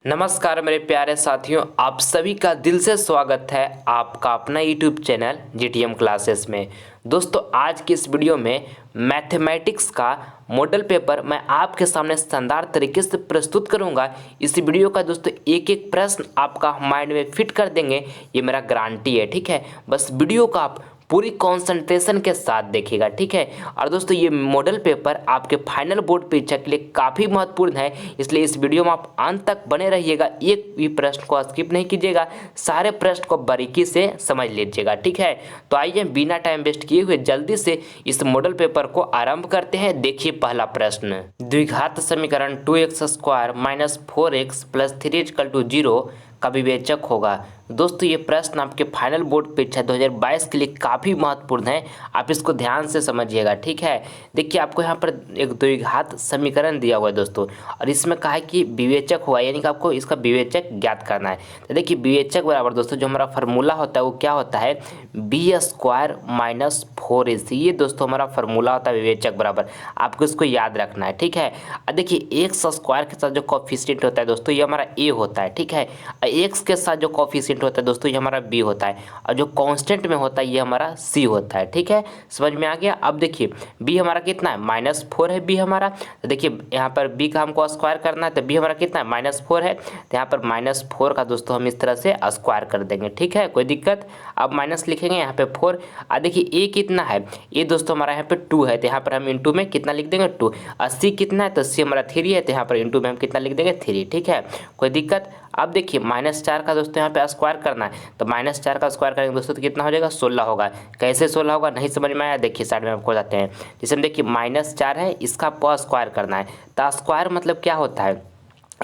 नमस्कार मेरे प्यारे साथियों, आप सभी का दिल से स्वागत है आपका अपना यूट्यूब चैनल जीटीएम क्लासेस में। दोस्तों, आज की इस वीडियो में मैथमेटिक्स का मॉडल पेपर मैं आपके सामने शानदार तरीके से प्रस्तुत करूंगा। इस वीडियो का दोस्तों एक एक प्रश्न आपका माइंड में फिट कर देंगे, ये मेरा गारंटी है। ठीक है, बस वीडियो का आप पूरी कंसंट्रेशन के साथ देखिएगा। ठीक है, और दोस्तों ये मॉडल पेपर आपके फाइनल बोर्ड परीक्षा के लिए काफ़ी महत्वपूर्ण है, इसलिए इस वीडियो में आप अंत तक बने रहिएगा। एक भी प्रश्न को स्किप नहीं कीजिएगा, सारे प्रश्न को बारीकी से समझ लीजिएगा। ठीक है, तो आइए बिना टाइम वेस्ट किए हुए जल्दी से इस मॉडल पेपर को आरंभ करते हैं। देखिए पहला प्रश्न, द्विघात समीकरण 2x² माइनस 4x प्लस 3 = 0 का विवेचक होगा। दोस्तों ये प्रश्न आपके फाइनल बोर्ड परीक्षा 2022 के लिए काफ़ी महत्वपूर्ण है, आप इसको ध्यान से समझिएगा। ठीक है, देखिए आपको यहाँ पर एक द्विघात समीकरण दिया हुआ है दोस्तों, और इसमें कहा है कि विवेचक हुआ, यानी कि आपको इसका विवेचक ज्ञात करना है। तो देखिए विवेचक बराबर दोस्तों जो हमारा फार्मूला होता है वो क्या होता है, b² माइनस 4ac। ये दोस्तों हमारा फार्मूला होता है विवेचक बराबर, आपको इसको याद रखना है। ठीक है, और देखिए x² के साथ जो कोफिशिएंट होता है दोस्तों ये हमारा a होता है। ठीक है, x के साथ जो कोफिशिएंट होता है दोस्तों ये हमारा b होता है, और जो कांस्टेंट में होता है ये हमारा c होता है। ठीक है, समझ में आ गया। अब देखिए b हमारा कितना है, -4 है b हमारा। तो देखिए यहाँ पर b का हमको स्क्वायर करना है, तो b हमारा कितना है, -4 है। तो यहाँ पर -4 का दोस्तों हम इस तरह से स्क्वायर कर देंगे। ठीक है, कोई दिक्कत। अब माइनस लिखेंगे यहाँ पे 4। और देखिए a कितना है, ये दोस्तों हमारा यहाँ पे 2 है, तो यहाँ पर हम इंटू में कितना लिख देंगे 2। और c कितना है, तो c हमारा 3 है, तो यहाँ पर इंटू में हम कितना लिख देंगे 3। ठीक है, कोई दिक्कत। अब देखिए -4 का दोस्तों यहाँ पे स्क्वायर करना है, तो -4 का स्क्वायर करेंगे दोस्तों तो कितना हो जाएगा, 16 होगा। कैसे 16 होगा नहीं समझ में आया, देखिए साइड में आपको जाते हैं। जैसे हम देखिए -4 है, इसका स्क्वायर करना है, तो स्क्वायर मतलब क्या होता है,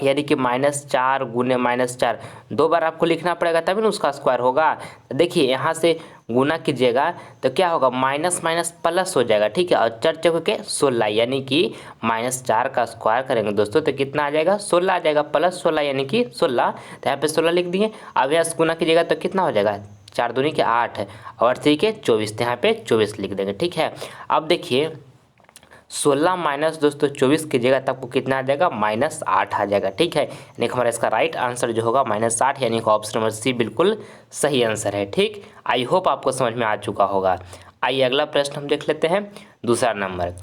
यानी कि -4 गुने -4 दो बार आपको लिखना पड़ेगा तभी ना उसका स्क्वायर होगा। तो देखिए यहाँ से गुना कीजिएगा तो क्या होगा, माइनस माइनस प्लस हो जाएगा। ठीक है, और 4 चौके के 16, यानी कि -4 का स्क्वायर करेंगे दोस्तों तो कितना आ जाएगा, 16 आ जाएगा, प्लस 16 यानी कि 16। तो यहाँ पे 16 लिख दिए। अब यहाँ से गुना कीजिएगा तो कितना हो जाएगा, 4 दूनी के 8 है, और 3 के 24, तो यहाँ पे 24 लिख देंगे। ठीक है, अब देखिए 16 माइनस दोस्तों 24 की जगह तक आपको कितना आ जाएगा, -8 आ जाएगा। ठीक है, यानी कि हमारा इसका राइट आंसर जो होगा -8, यानी कि ऑप्शन नंबर सी बिल्कुल सही आंसर है। ठीक, आई होप आपको समझ में आ चुका होगा। आइए अगला प्रश्न हम देख लेते हैं। दूसरा नंबर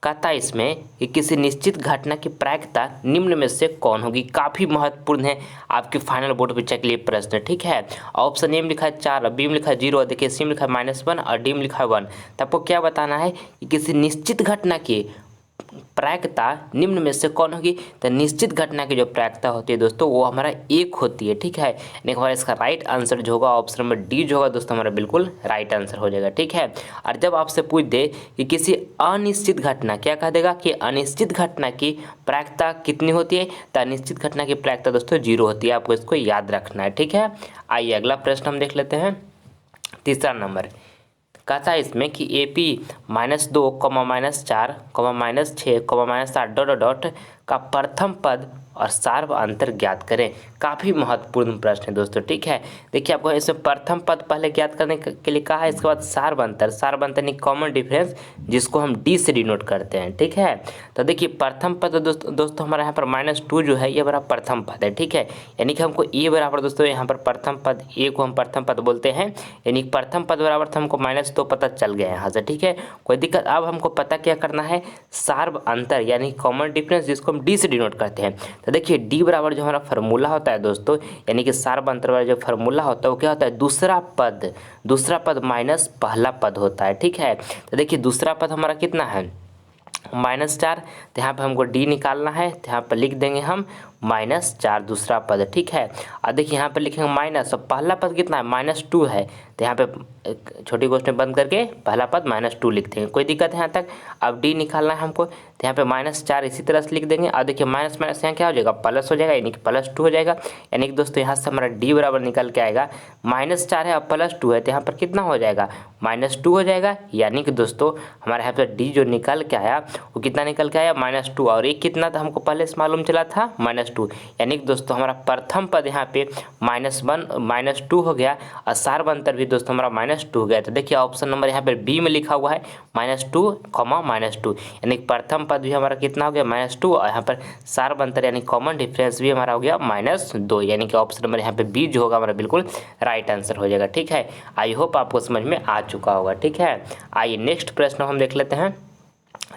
कहता है इसमें कि किसी निश्चित घटना की प्रायिकता निम्न में से कौन होगी। काफ़ी महत्वपूर्ण है आपके फाइनल बोर्ड परीक्षा के लिए प्रश्न। ठीक है, ऑप्शन ए में लिखा है 4, बी में लिखा है 0, देखिए सी में लिखा है -1 और डी में लिखा है 1। तो आपको क्या बताना है कि किसी निश्चित घटना की प्रायिकता निम्न में से कौन होगी। तो निश्चित घटना की जो प्रायिकता होती है दोस्तों वो हमारा 1 होती है। ठीक है, यानी हमारा इसका राइट आंसर जो होगा ऑप्शन नंबर डी जो होगा दोस्तों हमारा बिल्कुल राइट आंसर हो जाएगा। ठीक है, और जब आपसे पूछ दे कि किसी अनिश्चित घटना, क्या कह देगा कि अनिश्चित घटना की प्रायिकता कितनी होती है, तो अनिश्चित घटना की प्रायिकता दोस्तों 0 होती है, आपको इसको याद रखना है। ठीक है, आइए अगला प्रश्न हम देख लेते हैं। तीसरा नंबर कहता है इसमें कि AP -2, -4, -6, -8 डॉट डॉट का प्रथम पद और सार्व अंतर ज्ञात करें। काफ़ी महत्वपूर्ण प्रश्न है दोस्तों। ठीक है, देखिए आपको इसमें प्रथम पद पहले ज्ञात करने के लिए कहा है, इसके बाद सार्व अंतर यानी कॉमन डिफरेंस, जिसको हम D से डिनोट करते हैं। ठीक है, तो देखिए प्रथम पद दोस्तों हमारा यहाँ पर -2 जो है ये हमारा प्रथम पद है। ठीक है, यानी कि हमको ए बराबर दोस्तों यहाँ पर प्रथम पद, ए को हम प्रथम पद बोलते हैं, यानी प्रथम पद बराबर था हमको -2 पता चल गया यहाँ से। ठीक है, कोई दिक्कत। अब हमको पता क्या करना है, सार्व अंतर यानी कॉमन डिफरेंस, जिसको हम D से डिनोट करते हैं। तो देखिए D बराबर जो हमारा फार्मूला होता है दोस्तों, यानी कि सार्व अंतर वाला जो फार्मूला होता है वो क्या होता है, दूसरा पद माइनस पहला पद होता है। ठीक है, तो देखिए दूसरा पद हमारा कितना है, -4, तो यहाँ पर हमको D निकालना है, तो यहाँ पर लिख देंगे हम -4 दूसरा पद। ठीक है, और देखिए यहाँ पर लिखेंगे माइनस, और पहला पद कितना है, -2 है, तो यहाँ पे छोटी क्वेश्चन बंद करके पहला पद -2 लिख देंगे। कोई दिक्कत है यहाँ तक। अब D निकालना है हमको, तो यहाँ पे -4 इसी तरह से लिख देंगे, और देखिए माइनस माइनस यहाँ क्या हो जाएगा, प्लस हो जाएगा, यानी कि +2 हो जाएगा। यानी कि दोस्तों यहाँ से हमारा D बराबर निकल के आएगा, -4 है और +2 है, तो यहाँ पर कितना हो जाएगा, -2 हो जाएगा। यानी कि दोस्तों हमारे यहाँ पर D जो निकल के आया वो कितना निकल के आया, -2, और एक कितना था हमको पहले से मालूम चला था, -2। यानी कि दोस्तों हमारा प्रथम पद यहाँ पे -2 हो गया, और सार्व अंतर भी दोस्तों हमारा -2 गया। तो देखिए ऑप्शन नंबर यहाँ पर बी में लिखा हुआ है -2, -2, यानी प्रथम पद भी हमारा कितना हो गया -2 और यहाँ पर सार्वंतर यानी कॉमन डिफरेंस भी हमारा हो गया -2, यानी कि ऑप्शन नंबर यहाँ पे बी जो होगा हमारा बिल्कुल राइट आंसर हो जाएगा। ठीक है, आई होप आपको समझ में आ चुका होगा। ठीक है, आइए नेक्स्ट प्रश्न हम देख लेते हैं।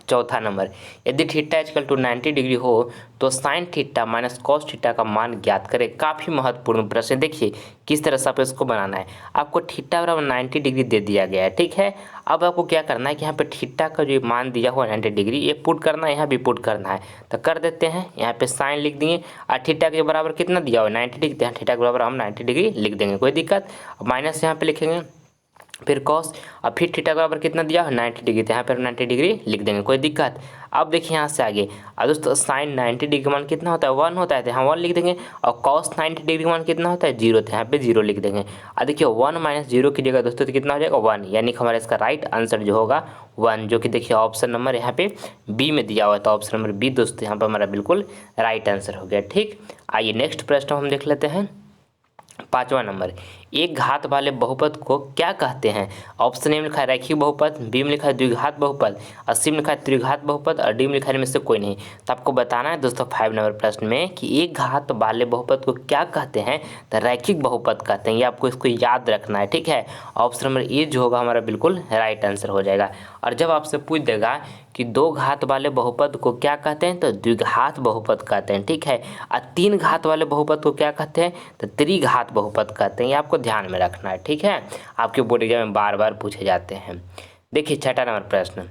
चौथा नंबर, यदि थीटा इक्वल टू 90 डिग्री हो तो sine theta minus cos theta का मान ज्ञात करें। काफ़ी महत्वपूर्ण प्रश्न। देखिए किस तरह से आप इसको बनाना है। आपको थीटा बराबर 90 डिग्री दे दिया गया है। ठीक है, अब आपको क्या करना है कि यहाँ पे थीटा का जो मान दिया हुआ 90 डिग्री ये पुट करना है, यहाँ भी पुट करना है। तो कर देते हैं, यहाँ पे साइन लिख दिए और थीटा के बराबर कितना दिया हुआ 90 डिग्री, यहाँ थीटा के बराबर हम 90 डिग्री लिख देंगे, कोई दिक्कत। माइनस यहाँ पे लिखेंगे, फिर कॉस और फिर थीटा बराबर कितना दिया है 90 डिग्री, तो यहाँ पर 90 डिग्री लिख देंगे, कोई दिक्कत। अब देखिए यहाँ से आगे और दोस्तों साइन 90 डिग्री का मान कितना होता है 1 होता है, तो यहाँ 1 लिख देंगे। और कॉस 90 डिग्री का मान कितना होता है 0, तो यहाँ पे 0 लिख देंगे। और देखिए 1 - 0 की जगह दोस्तों तो कितना हो जाएगा 1, यानी कि हमारा इसका राइट आंसर जो होगा 1, जो कि देखिए ऑप्शन नंबर यहाँ पे बी में दिया हुआ है। तो ऑप्शन नंबर बी दोस्तों यहाँ पर हमारा बिल्कुल राइट आंसर हो गया। ठीक, आइए नेक्स्ट प्रश्न हम देख लेते हैं। पांचवा नंबर, एक घात वाले बहुपद को क्या कहते हैं। ऑप्शन ए में लिखा है रैखिक बहुपद, बी में लिखा है द्विघात बहुपद, और सी में लिखा है त्रिघात बहुपद, और डी में लिखा है इनमें से कोई नहीं। तो आपको बताना है दोस्तों 5 नंबर प्रश्न में कि एक घात वाले बहुपद को क्या कहते हैं, तो रैखिक बहुपद कहते हैं। ये आपको इसको याद रखना है। ठीक है, ऑप्शन नंबर ए जो होगा हमारा बिल्कुल राइट आंसर हो जाएगा। और जब आपसे पूछ देगा कि 2 घात वाले बहुपद को क्या कहते हैं, तो द्विघात बहुपद कहते हैं। ठीक है, और 3 घात वाले बहुपद को क्या कहते हैं, तो त्रिघात बहुपद कहते हैं। ये आपको ध्यान में रखना है। ठीक है, आपके बोर्ड एग्जाम में बार बार पूछे जाते हैं। देखिए छठा नंबर प्रश्न,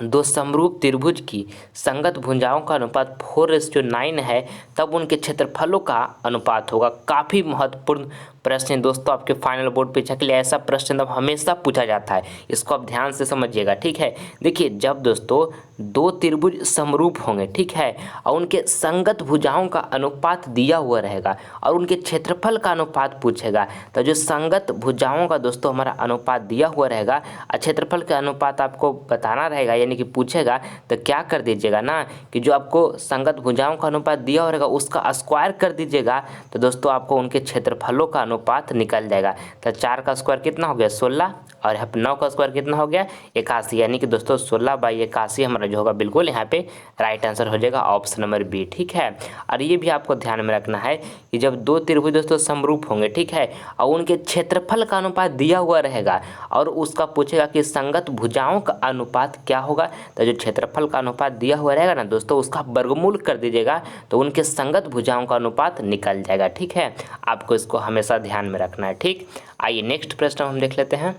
दो समरूप त्रिभुज की संगत भुजाओं का अनुपात 4:9 है, तब उनके क्षेत्रफलों का अनुपात होगा। काफ़ी महत्वपूर्ण प्रश्न है दोस्तों, आपके फाइनल बोर्ड परीक्षा के लिए ऐसा प्रश्न अब हमेशा पूछा जाता है, इसको आप ध्यान से समझिएगा। ठीक है, देखिए जब दोस्तों 2 त्रिभुज समरूप होंगे, ठीक है, और उनके संगत भुजाओं का अनुपात दिया हुआ रहेगा और उनके क्षेत्रफल का अनुपात पूछेगा, तो जो संगत भुजाओं का दोस्तों हमारा अनुपात दिया हुआ रहेगा और क्षेत्रफल का अनुपात आपको बताना रहेगा, यानी कि पूछेगा, तो क्या कर दीजिएगा ना कि जो आपको संगत भुजाओं का अनुपात दिया हुआ रहेगा उसका स्क्वायर कर दीजिएगा, तो दोस्तों आपको उनके क्षेत्रफलों का अनुपात निकल जाएगा। तो 4 का स्क्वायर कितना हो गया 16, और यहाँ पे 9 का स्क्वायर कितना हो गया 81, यानी कि दोस्तों 16/81 हमारा जो होगा बिल्कुल यहाँ पे राइट आंसर हो जाएगा ऑप्शन नंबर बी। ठीक है, और ये भी आपको ध्यान में रखना है कि जब 2 त्रिभुज दोस्तों समरूप होंगे, ठीक है, और उनके क्षेत्रफल का अनुपात दिया हुआ रहेगा और उसका पूछेगा कि संगत भुजाओं का अनुपात क्या होगा, तो जो क्षेत्रफल का अनुपात दिया हुआ रहेगा ना दोस्तों उसका वर्गमूल कर दीजिएगा, तो उनके संगत भुजाओं का अनुपात निकल जाएगा। ठीक है, आपको इसको हमेशा ध्यान में रखना है। ठीक, आइए नेक्स्ट प्रश्न हम देख लेते हैं।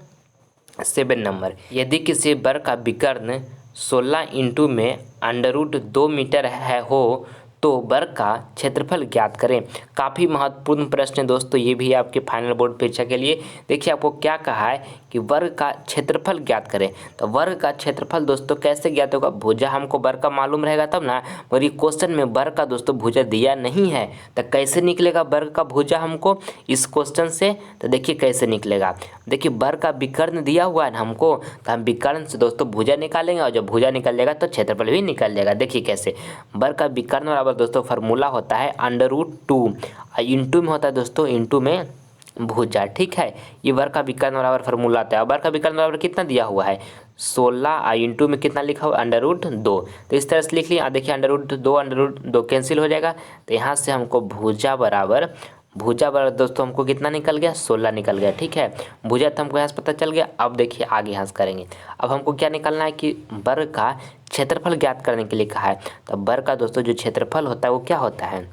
7 नंबर, यदि किसी वर्ग का विकर्ण 16 इंटू में √2 मीटर है हो तो वर्ग का क्षेत्रफल ज्ञात करें। काफ़ी महत्वपूर्ण प्रश्न है दोस्तों, ये भी आपके फाइनल बोर्ड परीक्षा के लिए। देखिए आपको क्या कहा है कि वर्ग का क्षेत्रफल ज्ञात करें, तो वर्ग का क्षेत्रफल दोस्तों कैसे ज्ञात होगा, भुजा हमको वर्ग का मालूम रहेगा तब ना, और ये क्वेश्चन में वर्ग का दोस्तों भुजा दिया नहीं है, तो कैसे निकलेगा वर्ग का भुजा हमको इस क्वेश्चन से, तो देखिए कैसे निकलेगा। देखिए वर्ग का विकर्ण दिया हुआ है ना हमको, तो हम विकर्ण से दोस्तों भुजा निकालेंगे, और जब भुजा निकल जाएगा तो क्षेत्रफल भी निकल जाएगा। देखिए कैसे, वर्ग का विकर्ण बराबर दोस्तों फार्मूला होता है √2, इंटू में होता है दोस्तों इंटू में भुजा। ठीक है, ये वर्ग का विकर्ण बराबर फार्मूला आता है। वर्ग का विकर्ण बराबर कितना दिया हुआ है 16, इंटू में कितना लिखा हुआ √2, तो इस तरह से लिख लिया। देखिए √2 कैंसिल हो जाएगा, तो यहाँ से हमको भुजा बराबर दोस्तों हमको कितना निकल गया 16 निकल गया। ठीक है, भुजा तो हमको यहाँ से पता चल गया। अब देखिए आगे यहाँ से करेंगे, अब हमको क्या निकालना है कि वर्ग का क्षेत्रफल ज्ञात करने के लिए कहा है। तो वर्ग का दोस्तों जो क्षेत्रफल होता है वो क्या होता है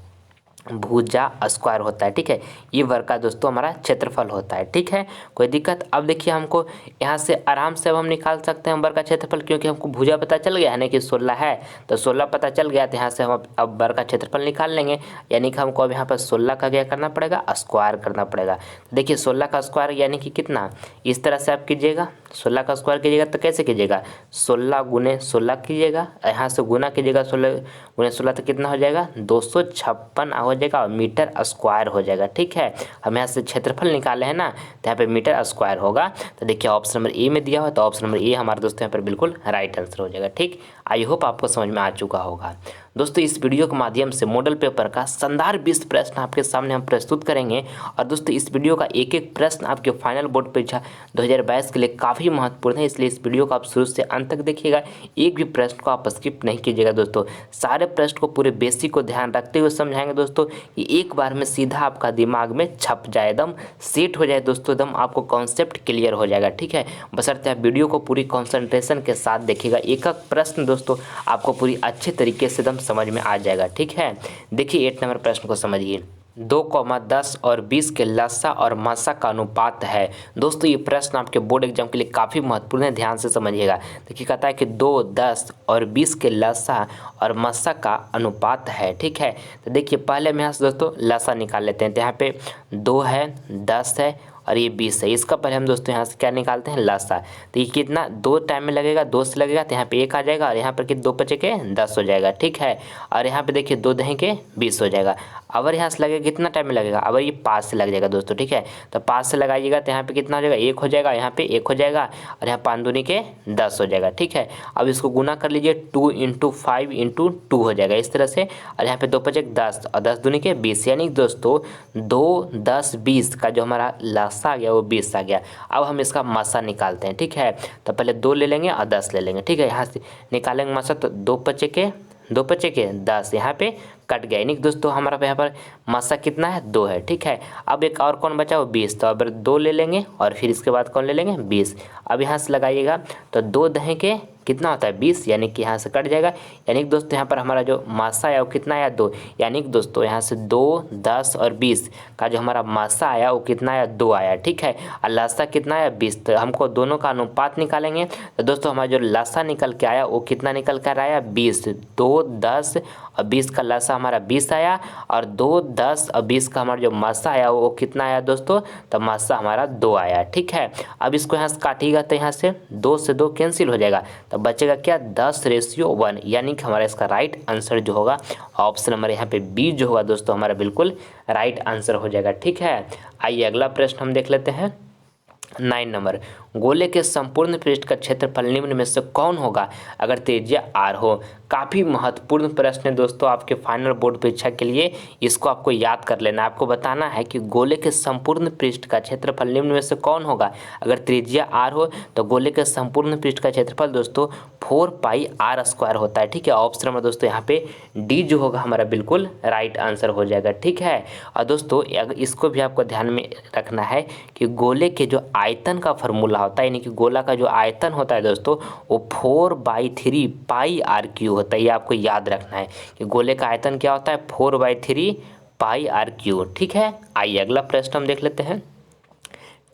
भुजा स्क्वायर होता है। ठीक है, ये वर्ग का दोस्तों हमारा क्षेत्रफल होता है। ठीक है, कोई दिक्कत। अब देखिए हमको यहाँ से आराम से अब हम निकाल सकते हैं वर्ग का क्षेत्रफल, क्योंकि हमको भुजा पता चल गया है ना कि 16 है, तो 16 पता चल गया, तो यहाँ से हम अब वर्ग का क्षेत्रफल निकाल लेंगे, यानी कि हमको अब यहाँ पर 16 का क्या करना पड़ेगा स्क्वायर करना पड़ेगा। देखिए 16 का स्क्वायर यानी कि कितना, इस तरह से आप कीजिएगा, 16 का स्क्वायर कीजिएगा तो कैसे कीजिएगा, 16 गुने 16 कीजिएगा, यहाँ से गुना कीजिएगा 16 गुने 16 तो कितना हो जाएगा 256 हो जाएगा और मीटर स्क्वायर हो जाएगा। ठीक है, हम यहाँ से क्षेत्रफल निकाले हैं ना, तो यहाँ पे मीटर स्क्वायर होगा। तो देखिए ऑप्शन नंबर ए में दिया हुआ, तो ऑप्शन नंबर ए हमारे दोस्तों यहाँ पर बिल्कुल राइट आंसर हो जाएगा। ठीक, आई होप आपको समझ में आ चुका होगा। दोस्तों इस वीडियो के माध्यम से मॉडल पेपर का शानदार 20 प्रश्न आपके सामने हम प्रस्तुत करेंगे। और दोस्तों इस वीडियो का एक एक प्रश्न आपके फाइनल बोर्ड परीक्षा 2022 के लिए काफ़ी महत्वपूर्ण है, इसलिए इस वीडियो को आप शुरू से अंत तक देखिएगा, एक भी प्रश्न को आप स्किप नहीं कीजिएगा। दोस्तों सारे प्रश्न को पूरे बेसिक को ध्यान रखते हुए समझाएंगे दोस्तों, कि एक बार में सीधा आपका दिमाग में छप जाए, एकदम सेट हो जाए दोस्तों, एकदम आपको कॉन्सेप्ट क्लियर हो जाएगा। ठीक है, बशर्ते आप वीडियो को पूरी कॉन्सेंट्रेशन के साथ देखिएगा, एक एक प्रश्न दोस्तों आपको पूरी अच्छे तरीके से एकदम समझ में आ जाएगा। ठीक है, देखिए 8 नंबर प्रश्न को समझिए। 2,10 और 20 के लसा और मसा का अनुपात है। दोस्तों ये प्रश्न आपके बोर्ड एग्जाम के लिए काफ़ी महत्वपूर्ण है, ध्यान से समझिएगा। देखिए कहता है कि 2, 10 और 20 के लसा और मसा का अनुपात है। ठीक है, तो देखिए पहले हम यहाँ से दोस्तों लसा निकाल लेते हैं। तो यहाँ पे 2 है, 10 है और ये 20 है। इसका पहले हम दोस्तों यहाँ से क्या निकालते हैं, लसा। तो ये कितना 2 टाइम में लगेगा, 2 से लगेगा तो यहाँ पे 1 आ जाएगा और यहाँ पर कि 2 बचे के 10 हो जाएगा। ठीक है, और यहाँ पे देखिए 2 दही के 20 हो जाएगा। अगर यहाँ से लगेगा कितना टाइम में लगेगा, अगर ये 5 से लग जाएगा दोस्तों। ठीक है, तो 5 से लगाइएगा तो यहाँ पे कितना हो जाएगा, 1 हो जाएगा, यहाँ पे 1 हो जाएगा और यहाँ 5 दूनी के 10 हो जाएगा। ठीक है, अब इसको गुना कर लीजिए, 2 × 5 × 2 हो जाएगा इस तरह से, और यहाँ पे 2 बचे 10 और 10 दूनी के 20, यानी दोस्तों 2, 10, 20 का जो हमारा लसा आ गया वो 20 आ गया। अब हम इसका मसा निकालते हैं। ठीक है, तो पहले 2 ले लेंगे और 10 ले लेंगे। ठीक है, यहाँ से निकालेंगे मसा, तो 2 बचे के 10 यहाँ पे कट गया, यानी दोस्तों हमारा यहाँ पर मसा कितना है, 2 है। ठीक है, अब एक और कौन बचा वो 20, तो अब 2 ले लेंगे और फिर इसके बाद कौन ले लेंगे 20। अब यहाँ से लगाइएगा तो 2 दही के कितना होता है 20, यानी कि यहाँ से कट जाएगा, यानी कि दोस्तों यहाँ पर हमारा जो मासा आया वो कितना आया 2, यानी कि दोस्तों यहाँ से 2, 10 और 20 का जो हमारा मासा आया वो कितना आया 2 आया। ठीक है, और लसा कितना आया 20, तो हमको दोनों का अनुपात निकालेंगे। तो दोस्तों हमारा जो लसा निकल के आया वो कितना निकल कर आया 20, 2, 10 और 20 का लसा हमारा 20 आया, और 2, 10 और 20 का हमारा जो मासा आया वो कितना आया दोस्तों, तो मासा हमारा 2 आया। ठीक है, अब इसको यहाँ से काटिएगा तो यहाँ से 2 से 2 कैंसिल हो जाएगा, तो बचेगा क्या 10:1, यानी कि हमारा इसका राइट आंसर जो होगा ऑप्शन नंबर यहाँ पे बी जो होगा दोस्तों हमारा बिल्कुल राइट आंसर हो जाएगा। ठीक है, आइए अगला प्रश्न हम देख लेते हैं। 9 नंबर, गोले के संपूर्ण पृष्ठ का क्षेत्रफल निम्न में से कौन होगा अगर त्रिज्या r हो। काफ़ी महत्वपूर्ण प्रश्न है दोस्तों आपके फाइनल बोर्ड परीक्षा के लिए, इसको आपको याद कर लेना है। आपको बताना है कि गोले के संपूर्ण पृष्ठ का क्षेत्रफल निम्न में से कौन होगा अगर त्रिज्या r हो। तो गोले के संपूर्ण पृष्ठ का क्षेत्रफल दोस्तों 4πr² होता है। ठीक है, ऑप्शन नंबर दोस्तों यहाँ पे डी जो होगा हमारा बिल्कुल राइट आंसर हो जाएगा। ठीक है, और दोस्तों इसको भी आपको ध्यान में रखना है कि गोले के जो आयतन का फॉर्मूला होता है, यानी कि गोला का जो आयतन होता है दोस्तों वो 4/3 πr³ होता है। ये आपको याद रखना है कि गोले का आयतन क्या होता है 4/3 πr³। ठीक है, आइए अगला प्रश्न हम देख लेते हैं।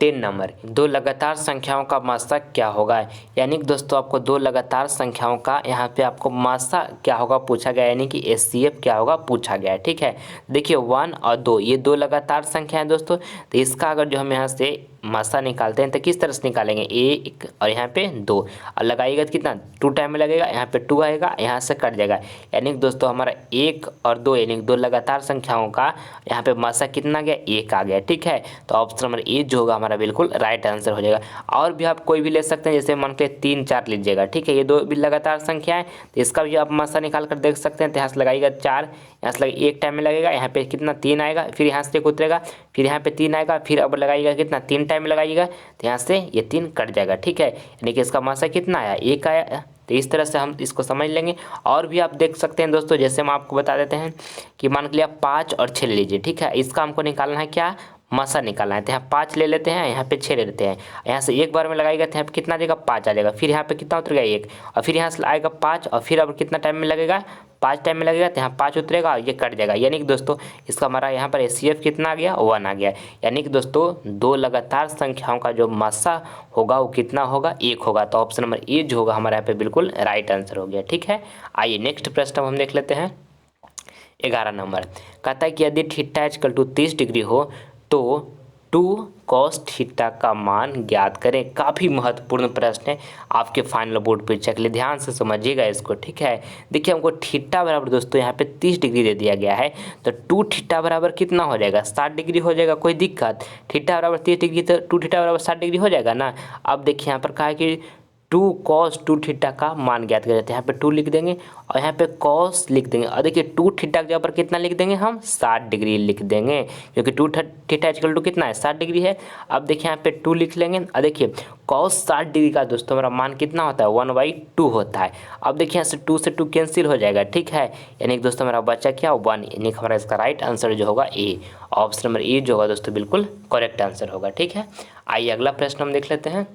10 नंबर, 2 लगातार संख्याओं का मासा क्या होगा। यानी कि दोस्तों आपको 2 लगातार संख्याओं का यहाँ पे आपको मासा क्या होगा पूछा गया, यानी कि HCF क्या होगा पूछा गया है। ठीक है, देखिए 1 और 2 ये 2 लगातार संख्या है दोस्तों, तो इसका अगर जो हम यहाँ से मासा निकालते हैं तो किस तरह से निकालेंगे, 1 और यहाँ पे 2 और लगाइएगा तो कितना 2 टाइम में लगेगा, यहाँ पे 2 आएगा, यहाँ से कट जाएगा, यानी कि दोस्तों हमारा 1 और 2 यानी कि 2 लगातार संख्याओं का यहाँ पे मासा कितना गया 1 आ गया। ठीक है, तो ऑप्शन नंबर ए जो होगा हमारा बिल्कुल राइट आंसर हो जाएगा। और भी आप कोई भी ले सकते हैं, जैसे मान के 3, 4 लीजिएगा। ठीक है, ये 2 भी लगातार संख्या है, तो इसका भी आप मासा निकाल कर देख सकते हैं। तो यहाँ से लगाइएगा 4, यहाँ से लगे 1 टाइम में लगेगा, यहाँ पे कितना 3 आएगा, फिर यहाँ से 1 उतरेगा, फिर यहाँ पे 3 आएगा, फिर अब लगाइएगा कितना 3 टाइम में लगाइएगा, तो यहाँ से ये 3 कट जाएगा। ठीक है, यानी कि इसका मासा कितना आया 1 आया। तो इस तरह से हम इसको समझ लेंगे। और भी आप देख सकते हैं दोस्तों, जैसे हम आपको बता देते हैं कि मान लिया 5 और 6 ले लीजिए। ठीक है, इसका हमको निकालना है क्या मासा निकालना है। तो यहाँ 5 ले लेते हैं, यहाँ पे 6 ले लेते हैं, यहाँ से एक बार में लगाएगा तो यहाँ पे कितना आ जाएगा 5 आ जाएगा, फिर यहाँ पे कितना उतरेगा 1 और फिर यहाँ से आएगा 5 और फिर अब कितना टाइम में लगेगा 5 टाइम में लगेगा, तो यहाँ 5 उतरेगा और ये कट जाएगा। यानी कि दोस्तों इसका हमारा यहाँ पर HCF कितना आ गया 1 आ गया। यानी कि दोस्तों 2 लगातार संख्याओं का जो मासा होगा वो कितना होगा 1 होगा। तो ऑप्शन नंबर ए जो होगा हमारे यहाँ पे बिल्कुल राइट आंसर हो गया। ठीक है, आइए नेक्स्ट प्रश्न हम देख लेते हैं। 11 नंबर कहता है कि यदि थीटा = 30 डिग्री हो तो 2 cos थीटा का मान ज्ञात करें। काफ़ी महत्वपूर्ण प्रश्न है आपके फाइनल बोर्ड परीक्षा के लिए, ध्यान से समझिएगा इसको, ठीक है। देखिए हमको थीटा बराबर दोस्तों यहाँ पे 30 डिग्री दे दिया गया है, तो 2 थीटा बराबर कितना हो जाएगा, 60 डिग्री हो जाएगा। कोई दिक्कत, थीटा बराबर 30 डिग्री तो 2 थीटा बराबर 60 डिग्री हो जाएगा ना। अब देखिए यहाँ पर कहा है कि 2 cos 2 थीटा का मान ज्ञात कर देते हैं। यहाँ पे 2 लिख देंगे और यहाँ पे cos लिख देंगे, और देखिए 2 थीटा के जगह पर कितना लिख देंगे हम, 60 डिग्री लिख देंगे, क्योंकि 2 थीटा इक्वल टू कितना है, 60 डिग्री है। अब देखिए यहाँ पे 2 लिख लेंगे, और देखिए cos 60 डिग्री का दोस्तों हमारा मान कितना होता है, 1/2 होता है। अब देखिए यहाँ से 2 से 2 कैंसिल हो जाएगा, ठीक है, यानी कि दोस्तों हमारा बचा क्या, 1, यानी हमारा इसका राइट आंसर जो होगा ए, ऑप्शन नंबर ए जो होगा दोस्तों बिल्कुल करेक्ट आंसर होगा, ठीक है। आइए अगला प्रश्न हम देख लेते हैं।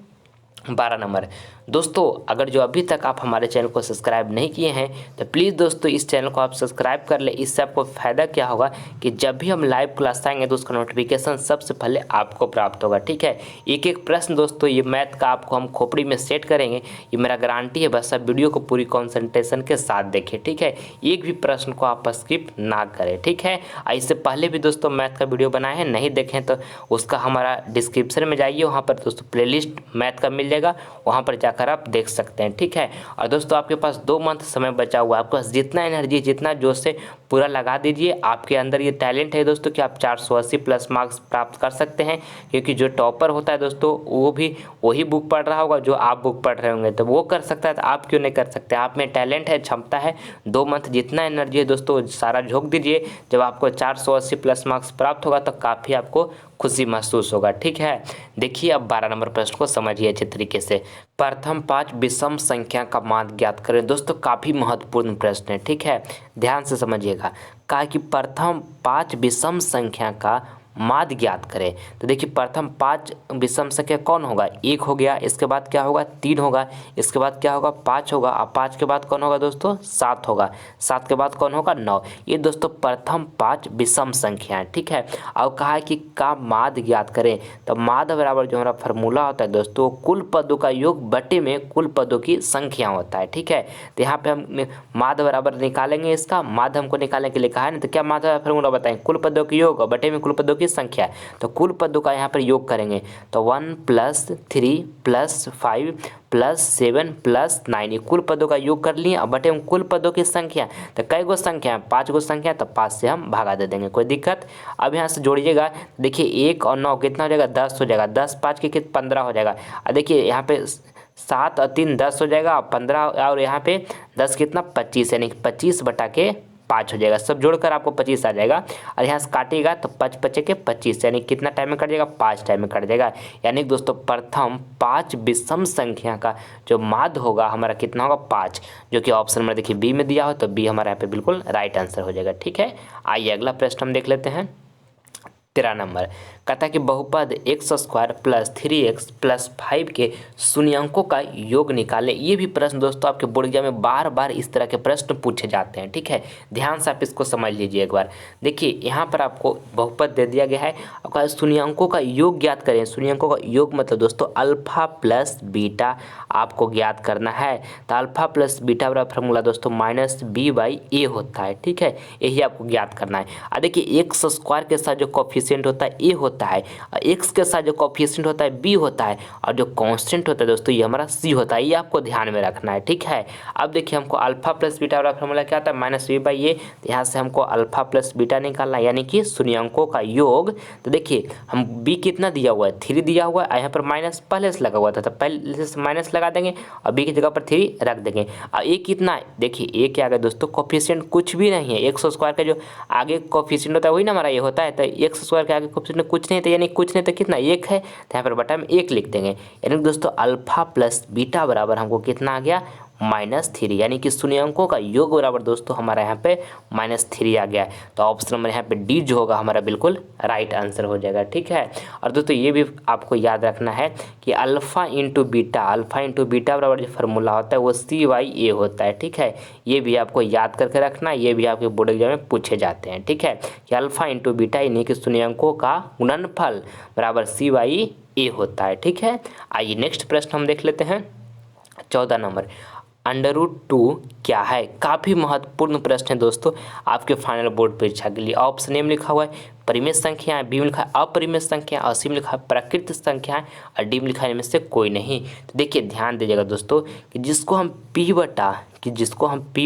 12 नंबर। दोस्तों अगर जो अभी तक आप हमारे चैनल को सब्सक्राइब नहीं किए हैं तो प्लीज़ दोस्तों इस चैनल को आप सब्सक्राइब कर लें। इससे आपको फ़ायदा क्या होगा कि जब भी हम लाइव क्लास आएंगे तो उसका नोटिफिकेशन सबसे पहले आपको प्राप्त होगा, ठीक है। एक एक प्रश्न दोस्तों ये मैथ का आपको हम खोपड़ी में सेट करेंगे, ये मेरा गारंटी है, बस आप वीडियो को पूरी कॉन्सेंट्रेशन के साथ देखें, ठीक है। एक भी प्रश्न को आप स्किप ना करें, ठीक है। इससे पहले भी दोस्तों मैथ का वीडियो बनाए हैं, नहीं देखें तो उसका हमारा डिस्क्रिप्शन में जाइए, वहाँ पर दोस्तों प्लेलिस्ट मैथ का मिल जाएगा, वहाँ पर जाकर आप देख सकते हैं, ठीक है। और दोस्तों आपके पास 2 मंथ समय बचा हुआ है, आपके पास जितना एनर्जी जितना जोश से पूरा लगा दीजिए। आपके अंदर ये टैलेंट है दोस्तों कि आप 480 प्लस मार्क्स प्राप्त कर सकते हैं, क्योंकि जो टॉपर होता है दोस्तों वो भी वही बुक पढ़ रहा होगा जो आप बुक पढ़ रहे होंगे, तो वो कर सकता है तो आप क्यों नहीं कर सकते। आप में टैलेंट है, क्षमता है, 2 मंथ जितना एनर्जी है दोस्तों सारा झोंक दीजिए। जब आपको 480 प्लस मार्क्स प्राप्त होगा तो काफ़ी आपको खुशी महसूस होगा, ठीक है। देखिए अब 12 नंबर प्रश्न को समझिए अच्छे तरीके से। प्रथम 5 विषम संख्या का मान ज्ञात करें। दोस्तों काफ़ी महत्वपूर्ण प्रश्न है, ठीक है, ध्यान से समझिएगा। कहा कि प्रथम 5 विषम संख्या का माध्य ज्ञात करें। तो देखिए प्रथम 5 विषम संख्या कौन होगा, 1 हो गया, इसके बाद क्या होगा, 3 होगा, इसके बाद क्या होगा, 5 होगा, और 5 के बाद कौन होगा दोस्तों, 7 होगा, 7 के बाद कौन होगा, 9। ये दोस्तों प्रथम 5 विषम संख्या है, ठीक है। और कहा है कि का माध्य ज्ञात करें। तो माध्य बराबर जो हमारा फार्मूला होता है दोस्तों, कुल पदों का योग बटे में कुल पदों की संख्या होता है, ठीक है। तो यहाँ पे हम माध्य बराबर निकालेंगे, इसका माध्य हमको निकालने के लिए कहा है ना, तो क्या माध्य फार्मूला बताएं, कुल पदों के योग बटे में कुल पदों की संख्या। तो कुल पदों का यहाँ पर योग करेंगे तो 1 + 3 + 5 + 7 + 9, कुल पदों का योग कर लिए। अब बटे में कुल पदों की संख्या, तो कई गो संख्या है, 5 गो संख्या, तो 5 से हम भागा दे देंगे, कोई दिक्कत। अब यहाँ से जोड़िएगा, देखिए 1 और 9 कितना हो जाएगा, 10 हो जाएगा, 10 5 के 15 हो जाएगा। और देखिए यहाँ पे 7 और 3 10 हो जाएगा, 15 और यहाँ पे 10 कितना 25, यानी 25/5 हो जाएगा। सब जोड़कर आपको 25 आ जाएगा, और यहाँ से काटिएगा तो 5 × 5 = 25, यानी कितना टाइम में कट जाएगा, 5 टाइम में कट जाएगा। यानी दोस्तों प्रथम 5 विषम संख्या का जो माध्य होगा हमारा कितना होगा, 5, जो कि ऑप्शन में देखिए बी में दिया हो, तो बी हमारा यहाँ पे बिल्कुल राइट आंसर हो जाएगा, ठीक है। आइए अगला प्रश्न हम देख लेते हैं। 13 नंबर कहता है कि बहुपद x² + 3x + 5 के शून्यांकों का योग निकालें। ये भी प्रश्न दोस्तों आपके बोर्ड एग्जाम में बार बार इस तरह के प्रश्न पूछे जाते हैं, ठीक है। ध्यान से आप इसको समझ लीजिए एक बार। देखिए यहाँ पर आपको बहुपद दे दिया गया है, आपका शून्यांकों का योग ज्ञात करें। शून्यांकों का योग मतलब दोस्तों अल्फा प्लस बीटा आपको ज्ञात करना है। तो अल्फा प्लस बीटा बराबर फार्मूला दोस्तों -b/a होता है, ठीक है, यही आपको ज्ञात करना है। और देखिए x² के साथ जो कोफिशिएंट होता है a होता है, और x के साथ जो कोफिशिएंट होता है b होता है, और जो कांस्टेंट होता है दोस्तों ये हमारा c होता है। ये आपको ध्यान में रखना है, ठीक है। अब देखिए हमको अल्फा प्लस बीटा वाला फार्मूला क्या आता है, -b/a। तो यहाँ से हमको अल्फा प्लस बीटा निकालना है, यानी कि शून्यांकों का योग। तो देखिए हम b कितना दिया हुआ है, 3 दिया हुआ है, यहाँ पर माइनस पहले से लगा हुआ था, तो पहले से माइनस लगा देंगे और b की जगह पर 3 रख देंगे। और a कितना है, देखिए a क्या है दोस्तों, कोफिशिएंट कुछ भी नहीं है। x² का जो आगे कोफिशिएंट होता है वही ना हमारा ये होता है, तो x² के आगे कोफिशिएंट कुछ नहीं, तो यानी कुछ नहीं तो कितना 1 है, तो यहाँ पर बटा में 1 लिख देंगे। यानी दोस्तों अल्फा प्लस बीटा बराबर हमको कितना आ गया, -3, यानी कि शून्यांकों का योग बराबर दोस्तों हमारा यहाँ पे -3 आ गया। तो ऑप्शन नंबर यहाँ पे डी जो होगा हमारा बिल्कुल राइट आंसर हो जाएगा, ठीक है। और दोस्तों ये भी आपको याद रखना है कि अल्फा इंटू बीटा बराबर जो फार्मूला होता है वो c/a होता है, ठीक है। ये भी आपको याद करके रखना, ये भी आपके बोर्ड एग्जाम में पूछे जाते हैं, ठीक है, कि अल्फा इंटू बीटा यानी कि शून्यांकों का गुणनफल बराबर c/a होता है, ठीक है। आइए नेक्स्ट प्रश्न हम देख लेते हैं। 14 नंबर √2 क्या है। काफ़ी महत्वपूर्ण प्रश्न है दोस्तों आपके फाइनल बोर्ड परीक्षा के लिए। ऑप्शन ए में लिखा हुआ है परिमेय संख्या है, बी में लिखा है अपरिमेय संख्या, और सी में लिखा है प्राकृत संख्या है, और डी में लिखा है इनमें से कोई नहीं। तो देखिए ध्यान दीजिएगा दोस्तों कि जिसको हम पी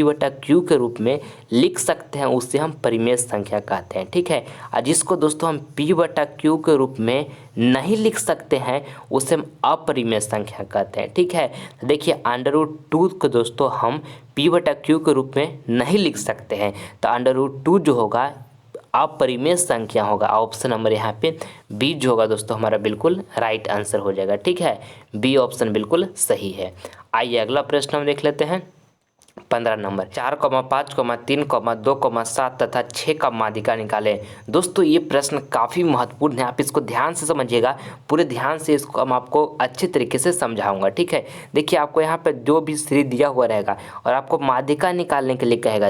बटा क्यू के रूप में लिख सकते हैं उसे हम परिमेय संख्या कहते हैं, ठीक है। और जिसको दोस्तों हम पी बटा क्यू के रूप में नहीं लिख सकते हैं उसे हम अपरिमेय संख्या कहते हैं, ठीक है। तो देखिए √2 को दोस्तों हम पी बटा क्यू के रूप में नहीं लिख सकते हैं, तो √2 जो होगा अपरिमेय संख्या होगा। ऑप्शन नंबर यहाँ पे बी जो होगा दोस्तों हमारा बिल्कुल राइट आंसर हो जाएगा, ठीक है। बी ऑप्शन बिल्कुल सही है। आइए अगला प्रश्न हम देख लेते हैं। 15 नंबर 4, 5, 3, 2, 7 तथा 6 का माध्यिका निकालें। दोस्तों ये प्रश्न काफ़ी महत्वपूर्ण है, आप इसको ध्यान से समझिएगा, पूरे ध्यान से इसको हम आपको अच्छे तरीके से समझाऊंगा, ठीक है। देखिए आपको यहाँ पे जो भी सीरीज दिया हुआ रहेगा और आपको माध्यिका निकालने के लिए कहेगा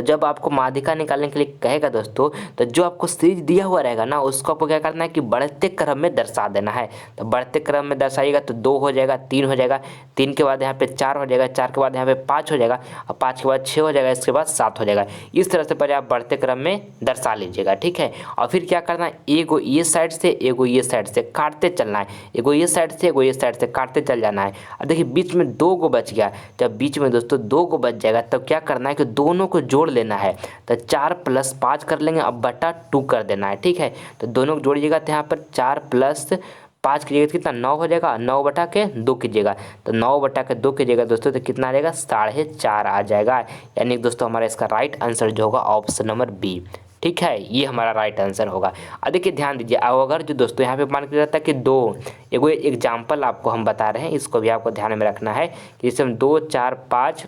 जब आपको माध्यिका निकालने के लिए कहेगा दोस्तों, तो जो आपको सीरीज दिया हुआ रहेगा ना उसको आपको क्या करना है कि बढ़ते क्रम में दर्शा देना है। तो बढ़ते क्रम में दर्शाइएगा तो 2 हो जाएगा, 3 हो जाएगा, 3 के बाद यहाँ पे 4 हो जाएगा, 4 के बाद यहाँ पे 5 हो जाएगा, और 5 के बाद 6 हो जाएगा, इसके बाद 7 हो जाएगा। इस तरह से पहले आप बढ़ते क्रम में दर्शा लीजिएगा, ठीक है। और फिर क्या करना है, एगो ये साइड से एगो ये साइड से काटते चलना है, एगो ये साइड से एगो ये साइड से काटते चल जाना है। और देखिए बीच में 2 गो बच गया, जब बीच में दोस्तों 2 गो बच जाएगा तब क्या करना है कि दोनों को जोड़ लेना है। तो 4 + 5 कर लेंगे, अब बटा 2 कर देना है, ठीक है। तो दोनों को जोड़िएगा तो यहाँ पर 4 + 5 कीजिएगा तो कितना 9 हो जाएगा, 9 बटा के 2 कीजिएगा तो 9 बटा के 2 कीजिएगा दोस्तों तो कितना आ जाएगा 4.5 आ जाएगा। यानी दोस्तों हमारा इसका राइट आंसर जो होगा ऑप्शन नंबर बी, ठीक है, ये हमारा राइट आंसर होगा। अब देखिए ध्यान दीजिए, अब अगर जो दोस्तों यहाँ पे मान के रहता है कि 2 एगो एग्जाम्पल आपको हम बता रहे हैं, इसको भी आपको ध्यान में रखना है कि जैसे हम 2, 4, 5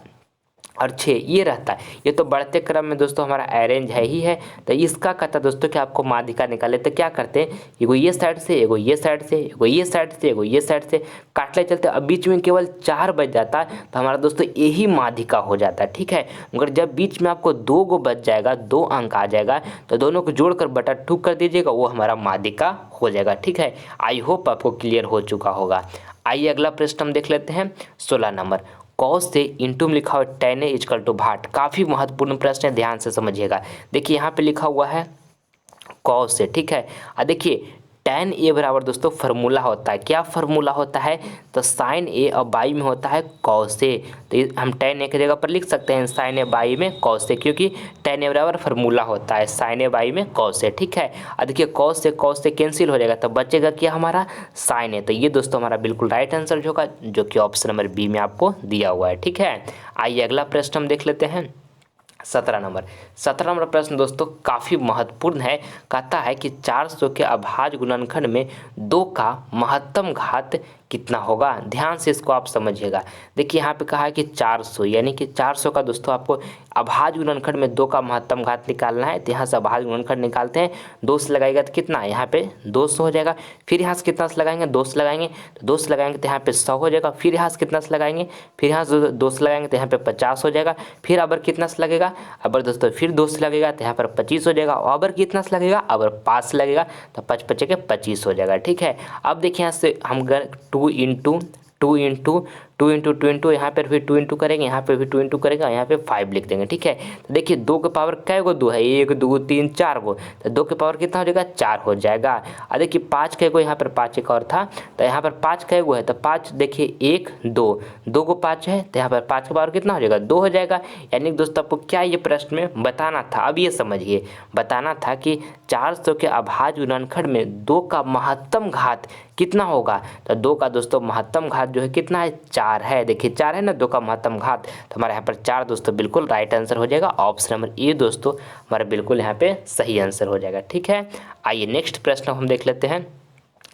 और 6 ये रहता है, ये तो बढ़ते क्रम में दोस्तों हमारा अरेंज है ही है। तो इसका कहता दोस्तों कि आपको माध्यिका निकाले, तो क्या करते हैं, एगो ये साइड से एगो ये साइड से एगो ये साइड से एगो ये साइड से काटले चलते, अब बीच में केवल 4 बच जाता तो हमारा दोस्तों यही माध्यिका हो जाता है, ठीक है। मगर जब बीच में आपको 2 गो बच जाएगा, 2 अंक आ जाएगा, तो दोनों को जोड़कर बटा 2 कर दीजिएगा, वो हमारा माध्यिका हो जाएगा, ठीक है। आई होप आपको क्लियर हो चुका होगा। आइए अगला प्रश्न हम देख लेते हैं। 16 नंबर कॉस से इंटू में लिखा हुआ tan A = भाट। काफ़ी महत्वपूर्ण प्रश्न है, ध्यान से समझिएगा। देखिए यहाँ पे लिखा हुआ है कॉस से, ठीक है। देखिए tan A बराबर दोस्तों फार्मूला होता है, क्या फार्मूला होता है, तो sin A और बाई में होता है cos A। तो हम tan A की जगह पर लिख सकते हैं sin A बाई में cos A, क्योंकि tan A बराबर फार्मूला होता है sin A बाई में cos A, ठीक है। और देखिए cos से कैंसिल हो जाएगा, तो बचेगा क्या हमारा sin A। तो ये दोस्तों हमारा बिल्कुल राइट आंसर होगा, जो कि ऑप्शन नंबर बी में आपको दिया हुआ है, ठीक है। आइए अगला प्रश्न हम देख लेते हैं। 17 नंबर प्रश्न दोस्तों काफ़ी महत्वपूर्ण है। कहता है कि 400 के अभाज्य गुणनखंड में 2 का महत्तम घात कितना होगा। ध्यान से इसको आप समझिएगा। देखिए यहाँ पे कहा है कि 400, यानी कि 400 का दोस्तों आपको अभाज्य गुणनखंड में 2 का महत्तम घात निकालना है। तो यहाँ से अभाज्य गुणनखंड निकालते हैं, 2 से लगाएगा तो कितना, यहाँ पे 200 हो जाएगा। फिर यहाँ से कितना से लगाएंगे, 2 से लगाएंगे, तो 2 से लगाएंगे तो यहाँ पे 100 हो जाएगा। फिर यहाँ से कितना से लगाएंगे, फिर यहाँ से 2 से लगाएंगे तो यहाँ पे 50 हो जाएगा। फिर अबर कितना से लगेगा, अबर दोस्तों फिर 2 से लगेगा तो यहाँ पर 25 हो जाएगा। और अबर कितना से लगेगा, अबर 5 से लगेगा तो 5 5 के 25 हो जाएगा, ठीक है। अब देखिए यहाँ से हम 2 इंटू यहाँ पर फिर 2 इंटू करेंगे, यहाँ पे भी 2 इंटू करेंगे, यहाँ पे 5 लिख देंगे, ठीक है। तो देखिए 2 के पावर कै गो 2 है, 1 2 3 4 गो, तो 2 के पावर कितना हो जाएगा 4 हो जाएगा। और देखिए 5 कै गो, यहाँ पर 5 एक और था, तो यहाँ पर 5 कै गो है, तो 5 देखिए 1 2 को 5 है, तो यहाँ पर 5 के पावर कितना हो जाएगा 2 हो जाएगा। यानी दोस्तों आपको क्या ये प्रश्न में बताना था, अब ये समझिए, बताना था कि 400 के अभाज्य गुणनखंड में 2 का महत्तम घात कितना होगा। तो 2 का दोस्तों महत्तम घात जो है कितना है, 4 है। देखिए 4 है ना 2 का महत्तम घात, तो हमारे यहाँ पर 4 दोस्तों बिल्कुल राइट आंसर हो जाएगा। ऑप्शन नंबर ए दोस्तों हमारा बिल्कुल यहाँ पे सही आंसर हो जाएगा, ठीक है। आइए नेक्स्ट प्रश्न हम देख लेते हैं।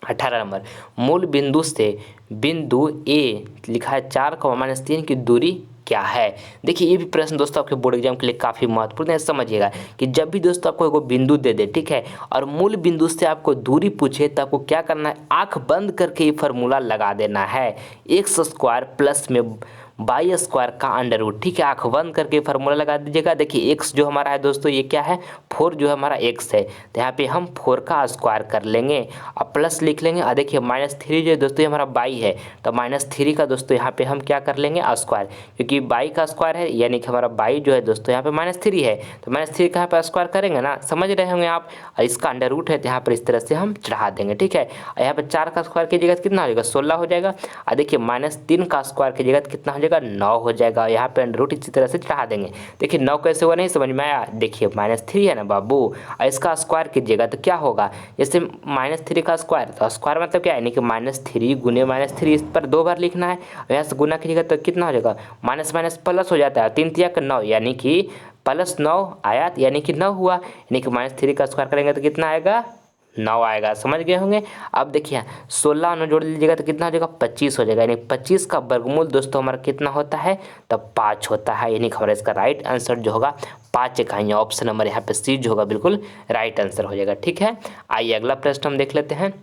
18 नंबर मूल बिंदु से बिंदु ए लिखा है 4, -3 की दूरी क्या है। देखिए ये भी प्रश्न दोस्तों आपके बोर्ड एग्जाम के लिए काफ़ी महत्वपूर्ण है। समझिएगा कि जब भी दोस्तों आपको एगो बिंदु दे दे, ठीक है, और मूल बिंदु से आपको दूरी पूछे तो आपको क्या करना है, आंख बंद करके ये फार्मूला लगा देना है। x² प्लस में बाई स्क्वायर का अंडर रूट। ठीक है, आंख बंद करके फार्मूला लगा दीजिएगा। देखिए एक्स जो हमारा है दोस्तों ये क्या है, 4 जो है हमारा एक्स है, तो यहाँ पे हम 4 का स्क्वायर कर लेंगे और प्लस लिख लेंगे। और देखिए -3 जो है दोस्तों ये हमारा बाई है, तो -3 का दोस्तों यहाँ पे हम क्या कर लेंगे स्क्वायर, क्योंकि बाई का स्क्वायर है यानी कि हमारा बाई जो है दोस्तों यहाँ पे -3 है, तो -3 का यहाँ पे स्क्वायर करेंगे ना, समझ रहे होंगे आप। और इसका अंडर रूट है तो यहाँ पर इस तरह से हम चढ़ा देंगे। ठीक है, और यहाँ पे 4 का स्क्वायर कीजिएगा तो कितना हो जाएगा, 16 हो जाएगा। और देखिए -3 का स्क्वायर कीजिएगा तो कितना हो जाएगा, 9 हो जाएगा। यहाँ पे अंडर रूट इसी तरह से चढ़ा देंगे। देखिए 9 कैसे हुआ नहीं समझ में आया, देखिए -3 है ना बाबू, और इसका स्क्वायर कीजिएगा तो क्या होगा, जैसे -3 का स्क्वायर, तो स्क्वायर मतलब क्या है, यानी कि -3 गुने -3, इस पर 2 बार लिखना है। और यहाँ से गुना कीजिएगा तो कितना हो जाएगा, माइनस माइनस प्लस हो जाता है, 3 तिया का 9 यानी कि +9 आया, यानी कि 9 हुआ, यानी कि -3 का स्क्वायर करेंगे तो कितना आएगा, 9 आएगा। समझ गए होंगे। अब देखिए 16 में जोड़ लीजिएगा तो कितना हो जाएगा, 25 हो जाएगा। यानी 25 का वर्गमूल दोस्तों हमारा कितना होता है, तो 5 होता है। यानी हमारा इसका राइट आंसर जो होगा 5 इकाइयाँ। ऑप्शन नंबर यहाँ पे सी जो होगा बिल्कुल राइट आंसर हो जाएगा। ठीक है, आइए अगला प्रश्न हम देख लेते हैं।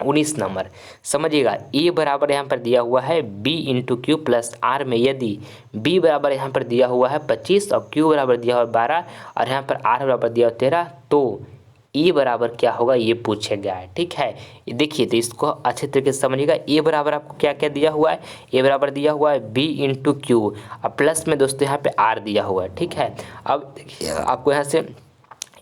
19 नंबर समझिएगा, ए बराबर यहाँ पर दिया हुआ है b into Q plus R में यदि b बराबर यहाँ पर दिया हुआ है 25 और q बराबर दिया हुआ है 12 और यहाँ पर r बराबर दिया हुआ 13, तो ए बराबर क्या होगा ये पूछा गया है। ठीक है, देखिए तो इसको अच्छे तरीके से समझिएगा। ए बराबर आपको क्या क्या दिया हुआ है, ए बराबर दिया हुआ है b इंटू क्यू और प्लस में दोस्तों यहाँ पे r दिया हुआ है। ठीक है, अब देखिए आपको यहाँ से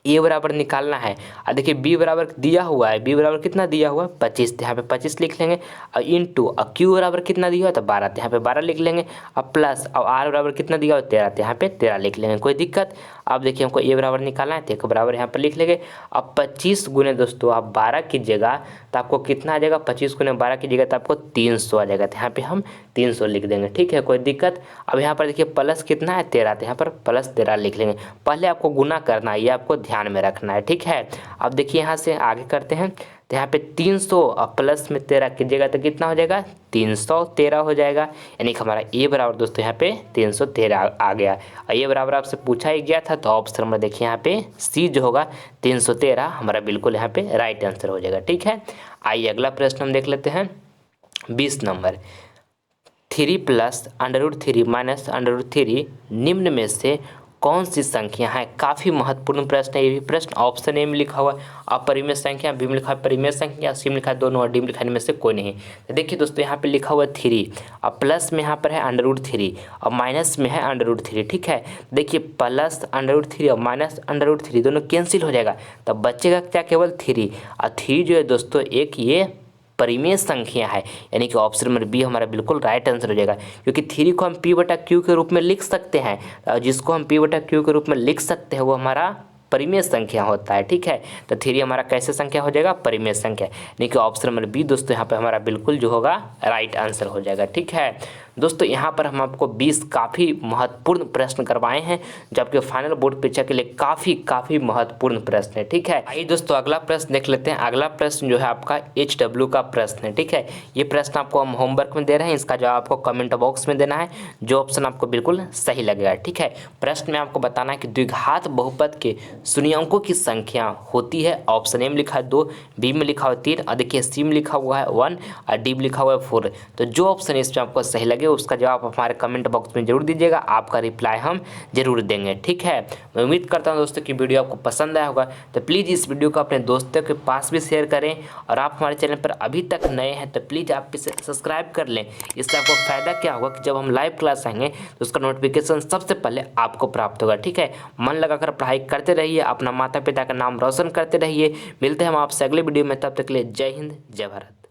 ए बराबर निकालना है। और देखिए बी बराबर दिया हुआ है, बी बराबर कितना दिया हुआ है 25, तो यहाँ पे 25 लिख लेंगे। और इंटू और क्यू बराबर कितना दिया हुआ है तो 12, तो यहाँ पे 12 लिख लेंगे। और प्लस और आर बराबर कितना दिया हुआ है 13, तो यहाँ पे 13 लिख लेंगे, कोई दिक्कत। अब देखिए हमको ए बराबर निकालना है तो एक बराबर यहाँ पर लिख लेंगे। अब 25 गुने दोस्तों आप 12 कीजिएगा तो आपको कितना आ जाएगा, 25 गुने 12 कीजिएगा तो आपको 300 आ जाएगा, तो यहाँ पे हम 300 लिख देंगे। ठीक है, कोई दिक्कत। अब यहाँ पर देखिए प्लस कितना है 13, तो यहाँ पर प्लस 13 लिख लेंगे। पहले आपको गुना करना है, ये आपको ध्यान में रखना है। ठीक है, अब देखिए यहाँ से आगे करते हैं, तो यहाँ पे 300 और प्लस में 13 कीजिएगा तो कितना हो जाएगा, 313 हो जाएगा। यानी कि हमारा ए बराबर दोस्तों यहाँ पे 313 आ गया। और ये बराबर आपसे पूछा ही गया था, तो ऑप्शन में देखिए यहाँ पे सी जो होगा 313 हमारा बिल्कुल यहाँ पे राइट आंसर हो जाएगा। ठीक है, आइए अगला प्रश्न हम देख लेते हैं। 20 नंबर, 3 प्लस √3 माइनस √3 निम्न में से कौन सी संख्या है। काफ़ी महत्वपूर्ण प्रश्न है ये भी प्रश्न। ऑप्शन ए में लिखा हुआ है अपरिमेय संख्या, बी में लिखा है परिमेय संख्या, सी में लिखा है दोनों और डी में लिखा है इनमें से कोई नहीं। तो देखिए दोस्तों यहाँ पे लिखा हुआ है 3 और प्लस में यहाँ पर है √3 और माइनस में है √3। ठीक है, देखिए प्लस √3 और माइनस √3 दोनों कैंसिल हो जाएगा, तब बचेगा क्या, केवल 3। और 3 जो है दोस्तों एक ये परिमेय संख्या है, यानी कि ऑप्शन नंबर बी हमारा बिल्कुल राइट आंसर हो जाएगा। क्योंकि 3 को हम p/q के रूप में लिख सकते हैं, और जिसको हम p/q के रूप में लिख सकते हैं वो हमारा परिमेय संख्या होता है। ठीक है, तो 3 हमारा कैसे संख्या हो जाएगा, परिमेय संख्या, यानी कि ऑप्शन नंबर बी दोस्तों यहाँ पे हमारा बिल्कुल जो होगा राइट आंसर हो जाएगा। ठीक है दोस्तों, यहाँ पर हम आपको 20 काफ़ी महत्वपूर्ण प्रश्न करवाए हैं, जो आपके फाइनल बोर्ड परीक्षा के लिए काफ़ी महत्वपूर्ण प्रश्न है। ठीक है, आइए दोस्तों अगला प्रश्न देख लेते हैं। अगला प्रश्न जो है आपका HW का प्रश्न है। ठीक है, ये प्रश्न आपको हम होमवर्क में दे रहे हैं, इसका जवाब आपको कमेंट बॉक्स में देना है, जो ऑप्शन आपको बिल्कुल सही लगेगा। ठीक है, प्रश्न में आपको बताना है कि द्विघात बहुपद के शून्यांकों की संख्या होती है। ऑप्शन ए में लिखा है 2, बी में लिखा हुआ 3 और देखिए सी में लिखा हुआ है 1 और डी में लिखा हुआ है 4। तो जो ऑप्शन इसमें आपको सही लगे उसका जवाब हमारे कमेंट बॉक्स में जरूर दीजिएगा, आपका रिप्लाई हम जरूर देंगे। ठीक है, मैं उम्मीद करता हूं दोस्तों कि वीडियो आपको पसंद आया होगा, तो प्लीज़ इस वीडियो को अपने दोस्तों के पास भी शेयर करें। और आप हमारे चैनल पर अभी तक नए हैं तो प्लीज़ आप इसे सब्सक्राइब कर लें। इससे आपको फ़ायदा क्या होगा कि जब हम लाइव क्लास आएंगे तो उसका नोटिफिकेशन सबसे पहले आपको प्राप्त होगा। ठीक है, मन लगाकर पढ़ाई करते रहिए, अपना माता पिता का नाम रोशन करते रहिए। मिलते हैं हम आपसे अगले वीडियो में, तब तक के लिए जय हिंद जय भारत।